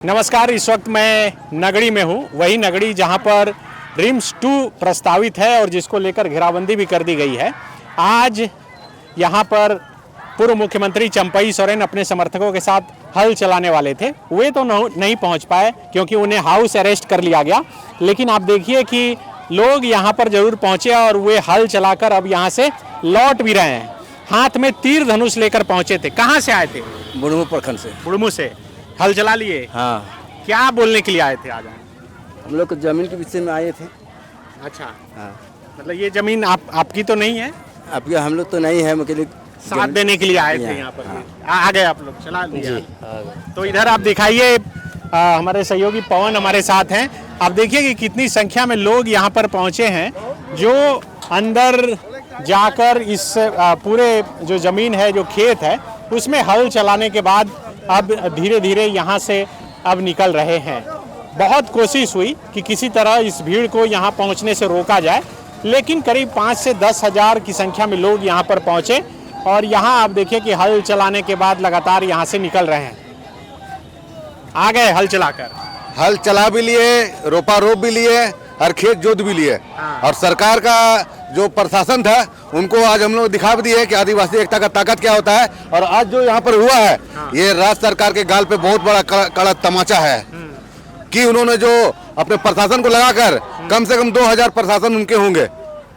नमस्कार। इस वक्त मैं नगड़ी में हूँ, वही नगड़ी जहाँ पर रिम्स 2 प्रस्तावित है और जिसको लेकर घेराबंदी भी कर दी गई है। आज यहाँ पर पूर्व मुख्यमंत्री चंपई सोरेन अपने समर्थकों के साथ हल चलाने वाले थे। वे तो नहीं पहुँच पाए क्योंकि उन्हें हाउस अरेस्ट कर लिया गया, लेकिन आप देखिए कि लोग यहाँ पर जरूर पहुँचे और वे हल चलाकर अब यहाँ से लौट भी रहे हैं। हाथ में तीर धनुष लेकर पहुँचे थे। कहाँ से आए थे? बुढ़मू प्रखंड से। बुढ़मू से। हल चला लिए? हाँ। क्या बोलने के लिए आए थे आज? हम लोग जमीन के विषय में आए थे। अच्छा। हाँ। मतलब ये जमीन आपकी तो नहीं है? आपके हम लोग तो नहीं है, मगर साथ देने के लिए आए थे यहाँ पर। हाँ। आ गए आप लोग, चला लिया। जी। तो इधर आप दिखाइए, हमारे सहयोगी पवन हमारे साथ हैं। आप देखिए कि कितनी संख्या में लोग यहाँ पर पहुँचे हैं, जो अंदर जाकर इस पूरे जो जमीन है, जो खेत है, उसमें हल चलाने के बाद अब धीरे धीरे यहाँ से अब निकल रहे हैं। बहुत कोशिश हुई कि किसी तरह इस भीड़ को यहाँ पहुँचने से रोका जाए, लेकिन करीब 5 से 10 हज़ार की संख्या में लोग यहाँ पर पहुँचे और यहाँ आप देखिए कि हल चलाने के बाद लगातार यहाँ से निकल रहे हैं। आ गए हल चलाकर? हल चला भी लिए, रोपा रोप भी लिए और खेत जोत भी लिए। और सरकार का जो प्रशासन था उनको आज हम लोग दिखा भी दिए कि आदिवासी एकता का ताकत क्या होता है। और आज जो यहाँ पर हुआ है, ये राज्य सरकार के गाल पे बहुत बड़ा कड़ा तमाचा है कि उन्होंने जो अपने प्रशासन को लगाकर कम से कम 2000 प्रशासन उनके होंगे,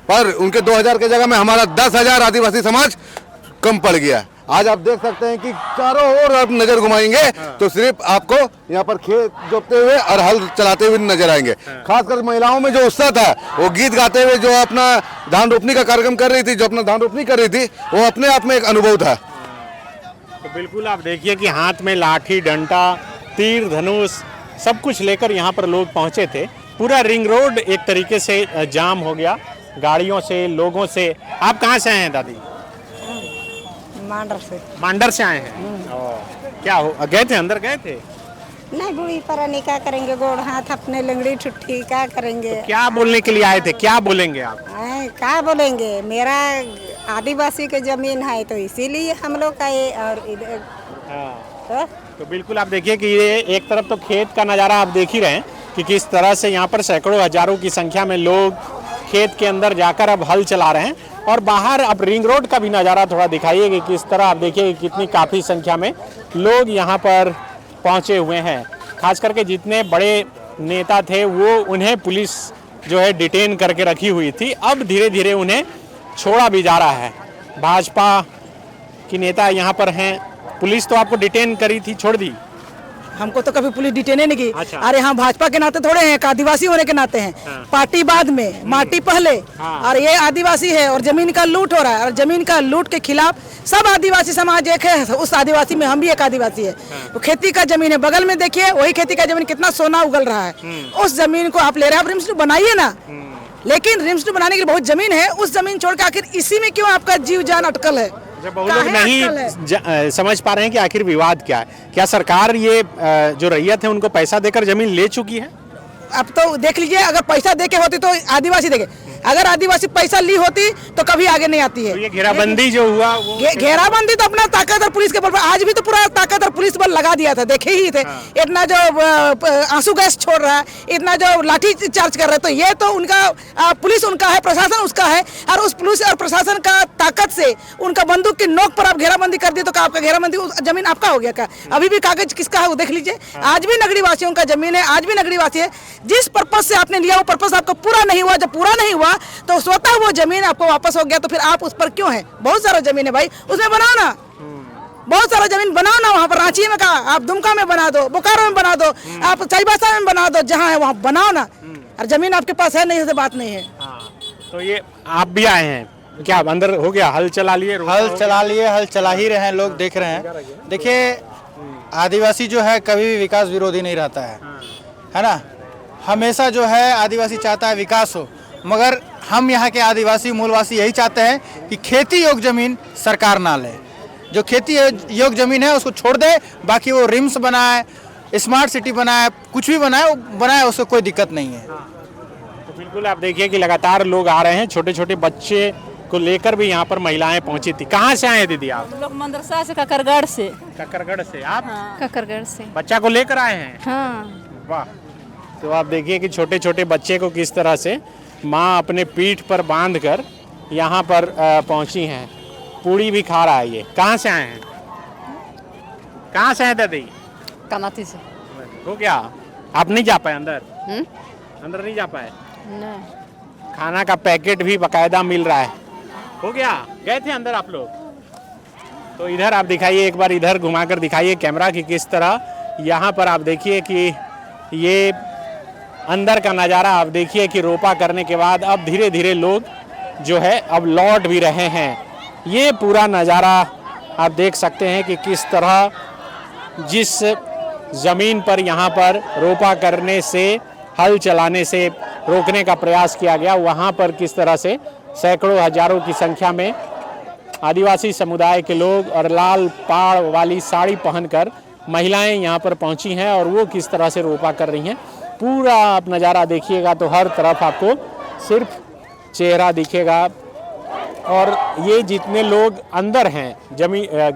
पर उनके 2000 के जगह में हमारा 10,000 आदिवासी समाज कम पड़ गया। आज आप देख सकते हैं कि चारों ओर आप नजर घुमाएंगे तो सिर्फ आपको यहाँ पर खेत जोतते हुए और हल चलाते हुए नजर आएंगे। खासकर महिलाओं में जो उत्साह था, वो गीत गाते हुए जो अपना धान रोपनी का कार्यक्रम कर रही थी, जो अपना धान रोपनी कर रही थी, वो अपने आप में एक अनुभव था। तो बिल्कुल आप देखिए कि हाथ में लाठी, डंडा, तीर धनुष सब कुछ लेकर यहाँ पर लोग पहुँचे थे। पूरा रिंग रोड एक तरीके से जाम हो गया, गाड़ियों से, लोगों से। आप कहाँ से आए हैं दादी? मांडर से। मांडर से आए हैं? क्या हो गए थे, अंदर गए थे? नहीं, बूढ़ी परानी क्या करेंगे, गोड़ हाथ अपने लंगड़ी ठुट्ठी क्या करेंगे। तो क्या बोलने के लिए आए थे? क्या बोलेंगे आप? क्या बोलेंगे, मेरा आदिवासी के जमीन है तो इसीलिए हम लोग का ये। और इधर तो बिल्कुल आप देखिए कि ये एक तरफ तो खेत का नज़ारा आप देख ही रहे हैं कि किस तरह से यहाँ पर सैकड़ों हजारों की संख्या में लोग खेत के अंदर जाकर अब हल चला रहे हैं। और बाहर अब रिंग रोड का भी नज़ारा थोड़ा दिखाइए कि किस तरह आप देखिए कितनी काफ़ी संख्या में लोग यहाँ पर पहुँचे हुए हैं। खास करके जितने बड़े नेता थे वो उन्हें पुलिस जो है डिटेन करके रखी हुई थी, अब धीरे धीरे उन्हें छोड़ा भी जा रहा है। भाजपा की नेता यहाँ पर हैं, पुलिस तो आपको डिटेन करी थी, छोड़ दी? हमको तो कभी पुलिस डिटेन नहीं की। अच्छा। अरे हाँ, भाजपा के नाते थोड़े हैं, आदिवासी होने के नाते हैं। हाँ। पार्टी बाद में, माटी पहले। हाँ। और ये आदिवासी है और जमीन का लूट हो रहा है, और जमीन का लूट के खिलाफ सब आदिवासी समाज एक है। उस आदिवासी में हम भी एक आदिवासी है। तो खेती का जमीन है, बगल में देखिए वही खेती का जमीन कितना सोना उगल रहा है। उस जमीन को आप ले रहे हैं, आप रिम्स बनाइए ना, लेकिन रिम्स बनाने के लिए बहुत जमीन है। उस जमीन छोड़ के आखिर इसी में क्यों आपका जीव जान अटकल है? जब वो लोग नहीं समझ पा रहे हैं कि आखिर विवाद क्या है। क्या सरकार ये जो रैयत है उनको पैसा देकर जमीन ले चुकी है? अब तो देख लीजिए, अगर पैसा देके होती तो आदिवासी देखे, अगर आदिवासी पैसा ली होती तो कभी आगे नहीं आती है। तो ये घेराबंदी जो हुआ वो घेराबंदी तो अपना ताकत और पुलिस के बल पर, आज भी तो पूरा ताकत और पुलिस बल लगा दिया था, देखे ही थे। इतना जो आंसू गैस छोड़ रहा है, इतना जो लाठी चार्ज कर रहा है, तो ये तो उनका पुलिस उनका है, प्रशासन उसका है। और उस पुलिस और प्रशासन का ताकत से उनका बंदूक की नोक पर आप घेराबंदी कर दिए तो आपका घेराबंदी जमीन आपका हो गया क्या? अभी भी कागज किसका है वो देख लीजिए। आज भी नगरी वासियों का जमीन है, आज भी नगरी वासी है। जिस पर्पज से आपने लिया वो पर्पज आपका पूरा नहीं हुआ। जब पूरा नहीं हुआ तो स्वतः वो जमीन आपको वापस हो गया, तो फिर आप उस पर क्यों हैं? बहुत सारा जमीन है भाई, उसमें बनाओ ना, बहुत सारा जमीन बनाओ ना। वहाँ पर रांची में कहा, आप दुमका में बना दो, बोकारो में बना दो, आप चाईबासा में बना दो, जहाँ है वहाँ बनाओ ना। और जमीन आपके पास है नहीं, ऐसे बात नहीं है। तो ये आप भी आए हैं, क्या अंदर हो गया? हल चला लिए? हल चला लिए, हल चला ही रहे हैं, लोग देख रहे हैं। देखिए, आदिवासी जो है कभी भी विकास विरोधी नहीं रहता है ना। हमेशा जो है आदिवासी चाहता है विकास हो, मगर हम यहाँ के आदिवासी मूलवासी यही चाहते हैं कि खेती योग्य जमीन सरकार ना ले। जो खेती योग्य जमीन है उसको छोड़ दे, बाकी वो रिम्स बनाए, स्मार्ट सिटी बनाए, कुछ भी बनाए, उसको कोई दिक्कत नहीं है। तो बिल्कुल आप देखिए कि लगातार लोग आ रहे हैं, छोटे छोटे बच्चे को लेकर भी यहाँ पर महिलाएं पहुंची थी। कहाँ से आए हैं दीदी आप? हम लोग मदरसा से ककरगढ़ से। ककरगढ़ से आप? ककरगढ़ से। बच्चा को लेकर आए हैं? हाँ। वाह। तो आप देखिए कि छोटे छोटे बच्चे को किस तरह से माँ अपने पीठ पर बांध कर यहाँ पर पहुँची हैं। पूड़ी भी खा रहा है ये। कहाँ से आए हैं? कहाँ से आए दादी? कनाती से। हो क्या आप नहीं जा पाए अंदर? अंदर नहीं जा पाए? नहीं। खाना का पैकेट भी बाकायदा मिल रहा है। हो गया? गए थे अंदर आप लोग? तो इधर आप दिखाइए, एक बार इधर घुमाकर दिखाइए कैमरा कि किस तरह यहाँ पर आप देखिए कि ये अंदर का नज़ारा आप देखिए कि रोपा करने के बाद अब धीरे धीरे लोग जो है अब लौट भी रहे हैं। ये पूरा नज़ारा आप देख सकते हैं कि किस तरह जिस ज़मीन पर यहाँ पर रोपा करने से, हल चलाने से रोकने का प्रयास किया गया, वहाँ पर किस तरह से सैकड़ों हजारों की संख्या में आदिवासी समुदाय के लोग और लाल पाड़ वाली साड़ी पहनकर महिलाएं यहाँ पर पहुँची हैं और वो किस तरह से रोपा कर रही हैं। पूरा आप नज़ारा देखिएगा तो हर तरफ आपको सिर्फ चेहरा दिखेगा और ये जितने लोग अंदर हैं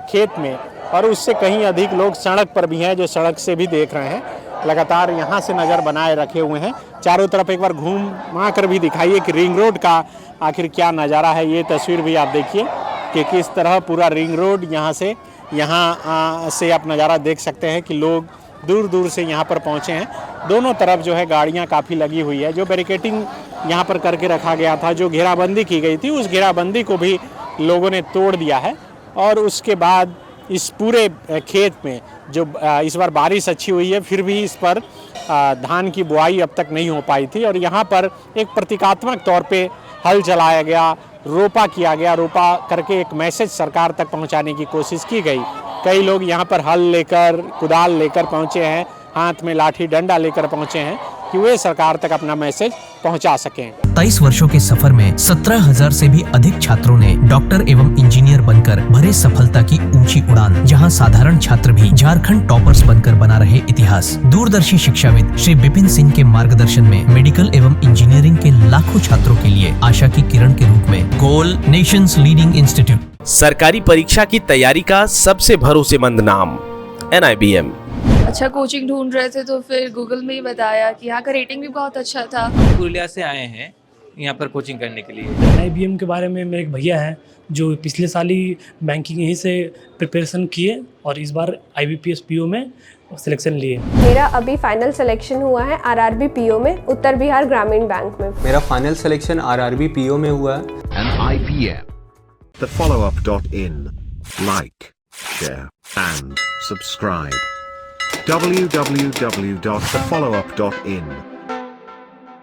खेत में और उससे कहीं अधिक लोग सड़क पर भी हैं जो सड़क से भी देख रहे हैं। लगातार यहाँ से नज़र बनाए रखे हुए हैं। चारों तरफ एक बार घूमा कर भी दिखाइए कि रिंग रोड का आखिर क्या नज़ारा है। ये तस्वीर भी आप देखिए कि किस तरह पूरा रिंग रोड यहाँ से आप नज़ारा देख सकते हैं कि लोग दूर दूर से यहाँ पर पहुँचे हैं। दोनों तरफ जो है गाड़ियाँ काफ़ी लगी हुई है। जो बैरिकेटिंग यहाँ पर करके रखा गया था, जो घेराबंदी की गई थी, उस घेराबंदी को भी लोगों ने तोड़ दिया है। और उसके बाद इस पूरे खेत में जो इस बार बारिश अच्छी हुई है, फिर भी इस पर धान की बुआई अब तक नहीं हो पाई थी और यहाँ पर एक प्रतीकात्मक तौर पे हल चलाया गया, रोपा किया गया। रोपा करके एक मैसेज सरकार तक पहुँचाने की कोशिश की गई। कई लोग यहाँ पर हल लेकर, कुदाल लेकर पहुँचे हैं, हाथ में लाठी डंडा लेकर पहुँचे हैं कि वे सरकार तक अपना मैसेज पहुंचा सकें। 23 वर्षों के सफर में 17,000 से भी अधिक छात्रों ने डॉक्टर एवं इंजीनियर बनकर भरे सफलता की ऊंची उड़ान। जहां साधारण छात्र भी झारखंड टॉपर्स बनकर बना रहे इतिहास। दूरदर्शी शिक्षाविद श्री विपिन सिंह के मार्गदर्शन में मेडिकल एवं इंजीनियरिंग के लाखों छात्रों के लिए आशा की किरण के रूप में गोल नेशंस लीडिंग इंस्टीट्यूट। सरकारी परीक्षा की तैयारी का सबसे भरोसेमंद नाम NIBM। अच्छा कोचिंग ढूंढ रहे थे तो फिर गूगल में ही बताया कि यहाँ का रेटिंग भी बहुत अच्छा था। पुरुलिया से आए हैं यहाँ पर कोचिंग करने के लिए। NIBM के बारे में मेरे एक भैया हैं जो पिछले साल ही बैंकिंग यहीं से प्रिपरेशन किए और इस बार IBPS PO में सिलेक्शन लिए। मेरा अभी फाइनल सिलेक्शन हुआ है RRB PO में, उत्तर बिहार ग्रामीण बैंक में। मेरा फाइनल सिलेक्शन RRB PO में हुआ है। NIBM, thefollowup.in, like, share and subscribe. www.thefollowup.in